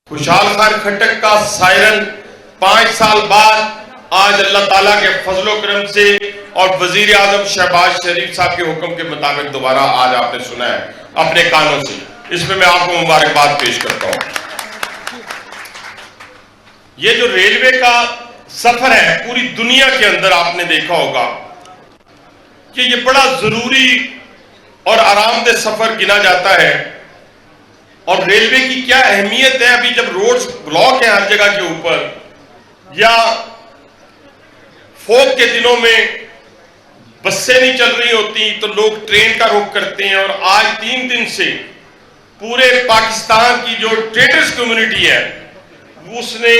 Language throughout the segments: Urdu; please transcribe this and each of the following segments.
خوشحال خان کھٹک کا سائرن 5 سال بعد آج اللہ تعالیٰ کے فضل و کرم سے اور وزیر اعظم شہباز شریف صاحب کے حکم کے مطابق دوبارہ آج آپ نے سنا ہے اپنے کانوں سے. اس میں آپ کو مبارکباد پیش کرتا ہوں. یہ جو ریلوے کا سفر ہے پوری دنیا کے اندر آپ نے دیکھا ہوگا کہ یہ بڑا ضروری اور آرام دہ سفر گنا جاتا ہے. اور ریلوے کی کیا اہمیت ہے. ابھی جب روڈز بلاک ہیں ہر جگہ کے اوپر یا فوگ کے دنوں میں بسیں نہیں چل رہی ہوتی تو لوگ ٹرین کا رخ کرتے ہیں. اور آج 3 دن سے پورے پاکستان کی جو ٹریڈرز کمیونٹی ہے اس نے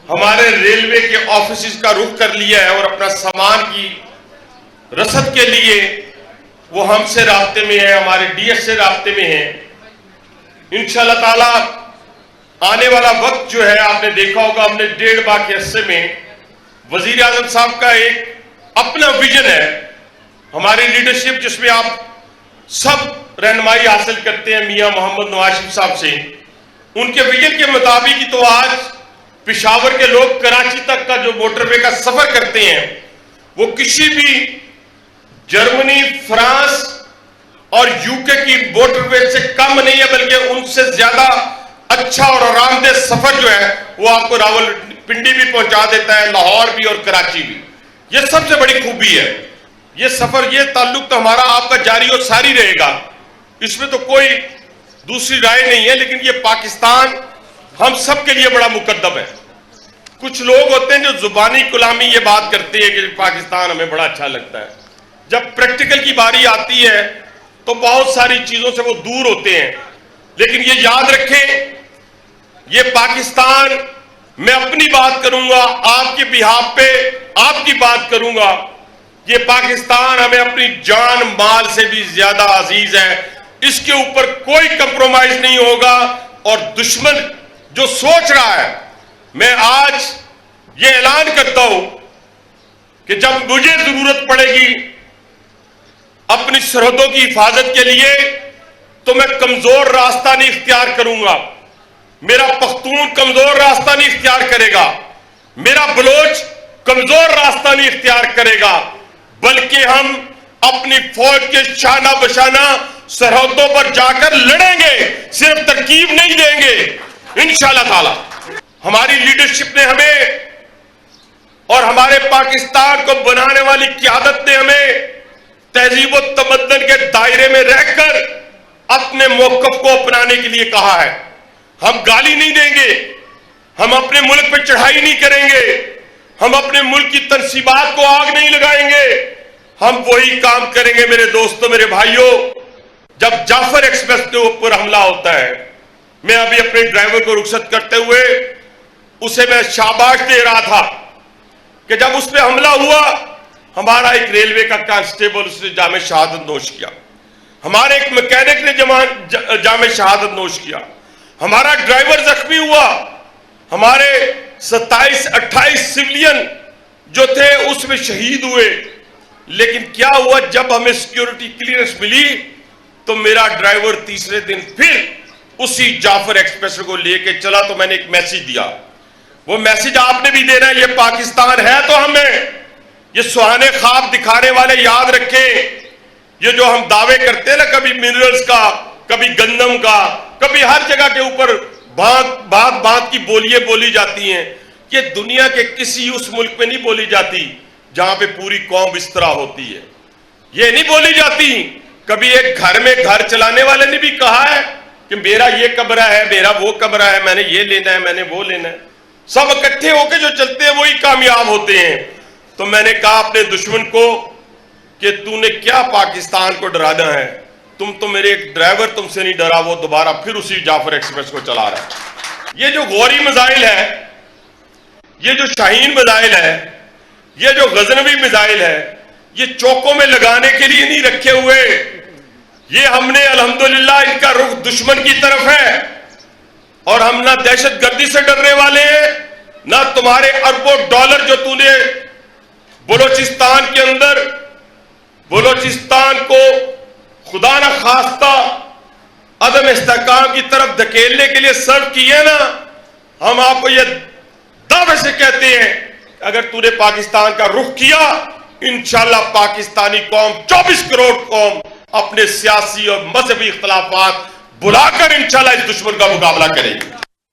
ہمارے ریلوے کے آفیسز کا رخ کر لیا ہے اور اپنا سامان کی رسد کے لیے وہ ہم سے رابطے میں ہے, ہمارے ڈی ایس سے رابطے میں ہیں. انشاءاللہ تعالی آنے والا وقت جو ہے آپ نے دیکھا ہوگا ہم نے 1.5 ماہ کے عرصے میں وزیر اعظم صاحب کا ایک اپنا ویژن ہے ہماری لیڈرشپ جس میں آپ سب رہنمائی حاصل کرتے ہیں میاں محمد نواز شریف صاحب سے. ان کے ویژن کے مطابق ہی تو آج پشاور کے لوگ کراچی تک کا جو موٹر وے کا سفر کرتے ہیں وہ کسی بھی جرمنی, فرانس اور یو کے کی موٹر وے سے کم نہیں ہے بلکہ ان سے زیادہ اچھا اور آرام دہ سفر جو ہے وہ آپ کو راول پنڈی بھی پہنچا دیتا ہے, لاہور بھی اور کراچی بھی. یہ سب سے بڑی خوبی ہے. یہ سفر, یہ تعلق تو ہمارا آپ کا جاری و ساری رہے گا, اس میں تو کوئی دوسری رائے نہیں ہے. لیکن یہ پاکستان ہم سب کے لیے بڑا مقدم ہے. کچھ لوگ ہوتے ہیں جو زبانی کلامی یہ بات کرتے ہیں کہ پاکستان ہمیں بڑا اچھا لگتا ہے. جب پریکٹیکل کی باری آتی ہے تو بہت ساری چیزوں سے وہ دور ہوتے ہیں. لیکن یہ یاد رکھیں یہ پاکستان, میں اپنی بات کروں گا, آپ کی بہاف پہ آپ کی بات کروں گا, یہ پاکستان ہمیں اپنی جان مال سے بھی زیادہ عزیز ہے. اس کے اوپر کوئی کمپرومائز نہیں ہوگا. اور دشمن جو سوچ رہا ہے, میں آج یہ اعلان کرتا ہوں کہ جب مجھے ضرورت پڑے گی اپنی سرحدوں کی حفاظت کے لیے تو میں کمزور راستہ نہیں اختیار کروں گا. میرا پختون کمزور راستہ نہیں اختیار کرے گا, میرا بلوچ کمزور راستہ نہیں اختیار کرے گا, بلکہ ہم اپنی فوج کے شانہ بشانہ سرحدوں پر جا کر لڑیں گے, صرف ترکیب نہیں دیں گے انشاءاللہ تعالی. ہماری لیڈرشپ نے ہمیں اور ہمارے پاکستان کو بنانے والی قیادت نے ہمیں تہذیب و تمدن کے دائرے میں رہ کر اپنے موقف کو اپنانے کے لیے کہا ہے. ہم گالی نہیں دیں گے, ہم اپنے ملک پہ چڑھائی نہیں کریں گے, ہم اپنے ملک کی تنصیبات کو آگ نہیں لگائیں گے. ہم وہی کام کریں گے میرے دوستوں, میرے بھائیوں. جب جعفر ایکسپریس کے اوپر حملہ ہوتا ہے, میں ابھی اپنے ڈرائیور کو رخصت کرتے ہوئے اسے میں شاباش دے رہا تھا کہ جب اس پہ حملہ ہوا ہمارا ایک ریلوے کا کانسٹیبل اس نے جام شہادت نوش کیا, ہمارے ایک میکینک نے جام شہادت نوش کیا, ہمارا ڈرائیور زخمی ہوا, ہمارے 27-28 سیولین جو تھے اس میں شہید ہوئے. لیکن کیا ہوا, جب ہمیں سیکیورٹی کلیئرنس ملی تو میرا ڈرائیور تیسرے دن پھر اسی جعفر ایکسپریس کو لے کے چلا. تو میں نے ایک میسج دیا, وہ میسج آپ نے بھی دینا ہے. یہ پاکستان ہے تو ہمیں یہ سہانے خواب دکھانے والے یاد رکھیں. یہ جو ہم دعوے کرتے ہیں نا, کبھی منرلز کا, کبھی گندم کا, کبھی ہر جگہ کے اوپر بات کی بولیاں بولی جاتی ہیں. یہ دنیا کے کسی اس ملک میں نہیں بولی جاتی جہاں پہ پوری قوم اس طرح ہوتی ہے. یہ نہیں بولی جاتی. کبھی ایک گھر میں گھر چلانے والے نے بھی کہا ہے کہ میرا یہ کمرہ ہے, میرا وہ کمرہ ہے, میں نے یہ لینا ہے, میں نے وہ لینا ہے. سب اکٹھے ہو کے جو چلتے ہیں وہی کامیاب ہوتے ہیں. تو میں نے کہا اپنے دشمن کو کہ تو نے کیا پاکستان کو ڈرانا ہے, تم تو میرے ایک ڈرائیور تم سے نہیں ڈرا, وہ دوبارہ پھر اسی جعفر ایکسپریس کو چلا رہا ہے. یہ جو غوری میزائل ہے, یہ جو شاہین میزائل ہے, یہ جو غزنوی میزائل ہے, یہ چوکوں میں لگانے کے لیے نہیں رکھے ہوئے. یہ ہم نے الحمدللہ ان کا رخ دشمن کی طرف ہے. اور ہم نہ دہشت گردی سے ڈرنے والے ہیں, نہ تمہارے اربوں ڈالر جو تو نے بلوچستان کے اندر, بلوچستان کو خدا نہ خواستہ عدم استحکام کی طرف دھکیلنے کے لیے سرو کیے نا، ہم آپ کو یہ دعوے سے کہتے ہیں اگر تو نے پاکستان کا رخ کیا، انشاءاللہ پاکستانی قوم 24 کروڑ قوم اپنے سیاسی اور مذہبی اختلافات بلا کر انشاءاللہ اس دشمن کا مقابلہ کرے گی.